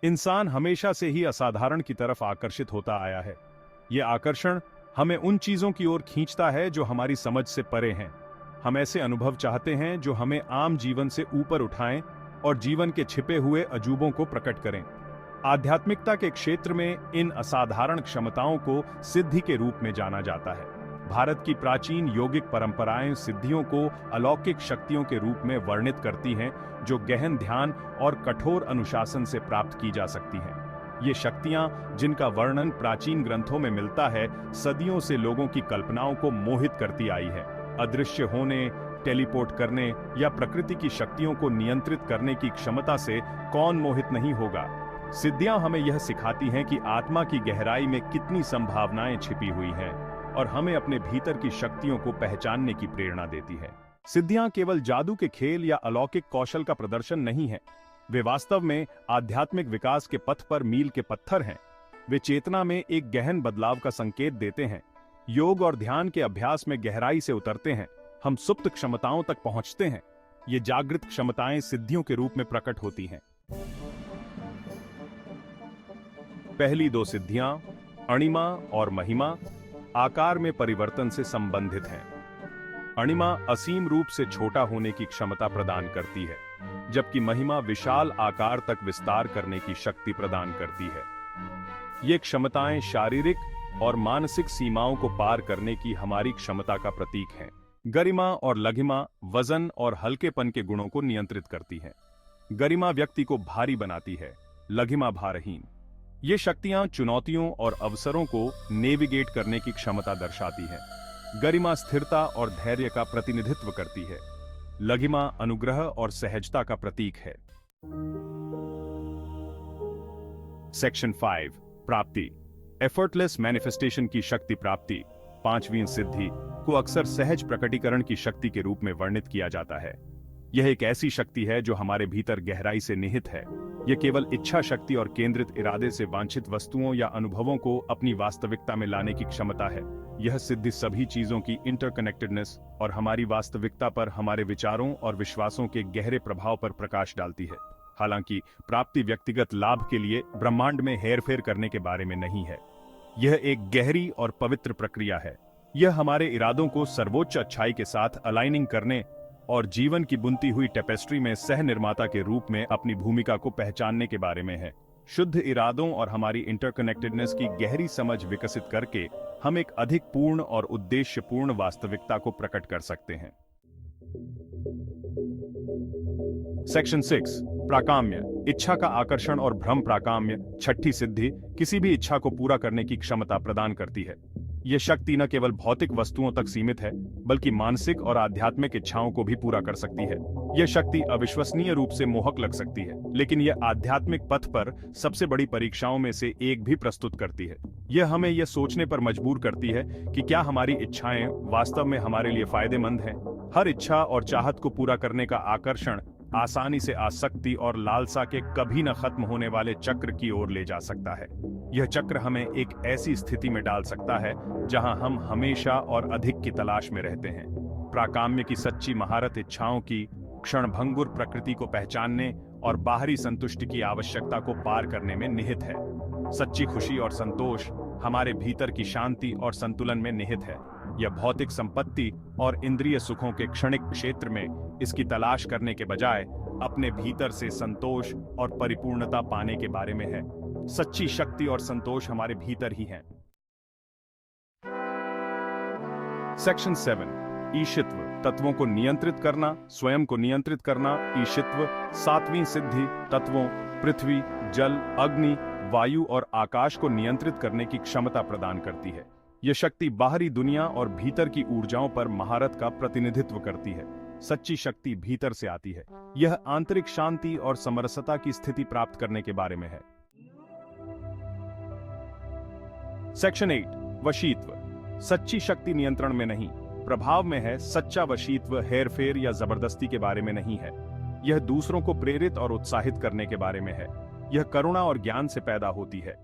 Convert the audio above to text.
इंसान हमेशा से ही असाधारण की तरफ आकर्षित होता आया है। यह आकर्षण हमें उन चीजों की ओर खींचता है जो हमारी समझ से परे हैं। हम ऐसे अनुभव चाहते हैं जो हमें आम जीवन से ऊपर उठाएं और जीवन के छिपे हुए अजूबों को प्रकट करें। आध्यात्मिकता के क्षेत्र में इन असाधारण क्षमताओं को सिद्धि के रूप में जाना जाता है। भारत की प्राचीन योगिक परंपराएं सिद्धियों को अलौकिक शक्तियों के रूप में वर्णित करती हैं, जो गहन ध्यान और कठोर अनुशासन से प्राप्त की जा सकती हैं। ये शक्तियां, जिनका वर्णन प्राचीन ग्रंथों में मिलता है, सदियों से लोगों की कल्पनाओं को मोहित करती आई है। अदृश्य होने, टेलीपोर्ट करने या प्रकृति की शक्तियों को नियंत्रित करने की क्षमता से कौन मोहित नहीं होगा। सिद्धियां हमें यह सिखाती हैं कि आत्मा की गहराई में कितनी संभावनाएं छिपी हुई हैं और हमें अपने भीतर की शक्तियों को पहचानने की प्रेरणा देती है। सिद्धियां केवल जादू के खेल या अलौकिक कौशल का प्रदर्शन नहीं है। वे वास्तव में आध्यात्मिक विकास के पथ पर मील के पत्थर हैं। वे चेतना में एक गहन बदलाव का संकेत देते हैं। योग और ध्यान के अभ्यास में गहराई से उतरते हैं, हम सुप्त क्षमताओं तक पहुंचते हैं। ये जागृत क्षमताएं सिद्धियों के रूप में प्रकट होती हैं। पहली दो सिद्धियां, अणिमा और महिमा, आकार में परिवर्तन से संबंधित हैं। अणिमा असीम रूप से छोटा होने की क्षमता प्रदान करती है, जबकि महिमा विशाल आकार तक विस्तार करने की शक्ति प्रदान करती है। ये क्षमताएं शारीरिक और मानसिक सीमाओं को पार करने की हमारी क्षमता का प्रतीक हैं। गरिमा और लघिमा वजन और हल्केपन के गुणों को नियंत्रित करती हैं। गरिमा व्यक्ति को भारी बनाती है, लघिमा भारहीन। ये शक्तियां चुनौतियों और अवसरों को नेविगेट करने की क्षमता दर्शाती है। गरिमा स्थिरता और धैर्य का प्रतिनिधित्व करती है। लघिमा अनुग्रह और सहजता का प्रतीक है। सेक्शन 5, प्राप्ति। एफर्टलेस मैनिफेस्टेशन की शक्ति प्राप्ति, पांचवीं सिद्धि, को अक्सर सहज प्रकटीकरण की शक्ति के रूप में वर्णित किया जाता है। यह एक ऐसी शक्ति है जो हमारे भीतर गहराई से निहित है। यह केवल इच्छा शक्ति और केंद्रित इरादे से वांछित वस्तुओं या अनुभवों को अपनी वास्तविकता में लाने की क्षमता है। यह सिद्धि सभी चीजों की इंटरकनेक्टेडनेस और हमारी वास्तविकता पर हमारे विचारों और विश्वासों के गहरे प्रभाव पर प्रकाश डालती है। हालांकि प्राप्ति व्यक्तिगत लाभ के लिए ब्रह्मांड में हेरफेर करने के बारे में नहीं है। यह एक गहरी और पवित्र प्रक्रिया है। यह हमारे इरादों को सर्वोच्च अच्छाई के साथ अलाइनिंग करने और जीवन की बुनती हुई टेपेस्ट्री में सह निर्माता के रूप में अपनी भूमिका को पहचानने के बारे में है। शुद्ध इरादों और हमारी इंटरकनेक्टेडनेस की गहरी समझ विकसित करके हम एक अधिक पूर्ण और उद्देश्यपूर्ण वास्तविकता को प्रकट कर सकते हैं। सेक्शन 6, प्राकाम्य। इच्छा का आकर्षण और भ्रम। प्राकाम्य, छठी सिद्धि, किसी भी इच्छा को पूरा करने की क्षमता प्रदान करती है। यह शक्ति न केवल भौतिक वस्तुओं तक सीमित है, बल्कि मानसिक और आध्यात्मिक इच्छाओं को भी पूरा कर सकती है। यह शक्ति अविश्वसनीय रूप से मोहक लग सकती है, लेकिन यह आध्यात्मिक पथ पर सबसे बड़ी परीक्षाओं में से एक भी प्रस्तुत करती है। यह हमें यह सोचने पर मजबूर करती है कि क्या हमारी इच्छाएं वास्तव में हमारे लिए फायदेमंद हैं। हर इच्छा और चाहत को पूरा करने का आकर्षण आसानी से आसक्ति और लालसा के कभी न खत्म होने वाले चक्र की ओर ले जा सकता है। यह चक्र हमें एक ऐसी स्थिति में डाल सकता है जहां हम हमेशा और अधिक की तलाश में रहते हैं। प्राकाम्य की सच्ची महारत इच्छाओं की क्षणभंगुर प्रकृति को पहचानने और बाहरी संतुष्टि की आवश्यकता को पार करने में निहित है। सच्ची खुशी और संतोष हमारे भीतर की शांति और संतुलन में निहित है। यह भौतिक संपत्ति और इंद्रिय सुखों के क्षणिक क्षेत्र में इसकी तलाश करने के बजाय अपने भीतर से संतोष और परिपूर्णता पाने के बारे में है। सच्ची शक्ति और संतोष हमारे भीतर ही है। सेक्शन 7, ईशित्व। तत्वों को नियंत्रित करना, स्वयं को नियंत्रित करना। ईशित्व, सातवीं सिद्धि, तत्वों पृथ्वी, जल, अग्नि, वायु और आकाश को नियंत्रित करने की क्षमता प्रदान करती है। यह शक्ति बाहरी दुनिया और भीतर की ऊर्जाओं पर महारत का प्रतिनिधित्व करती है। सच्ची शक्ति भीतर से आती है। यह आंतरिक शांति और समरसता की स्थिति प्राप्त करने के बारे में है। सेक्शन 8, वशीत्व। सच्ची शक्ति नियंत्रण में नहीं, प्रभाव में है। सच्चा वशीत्व हेरफेर या जबरदस्ती के बारे में नहीं है। यह दूसरों को प्रेरित और उत्साहित करने के बारे में है। यह करुणा और ज्ञान से पैदा होती है।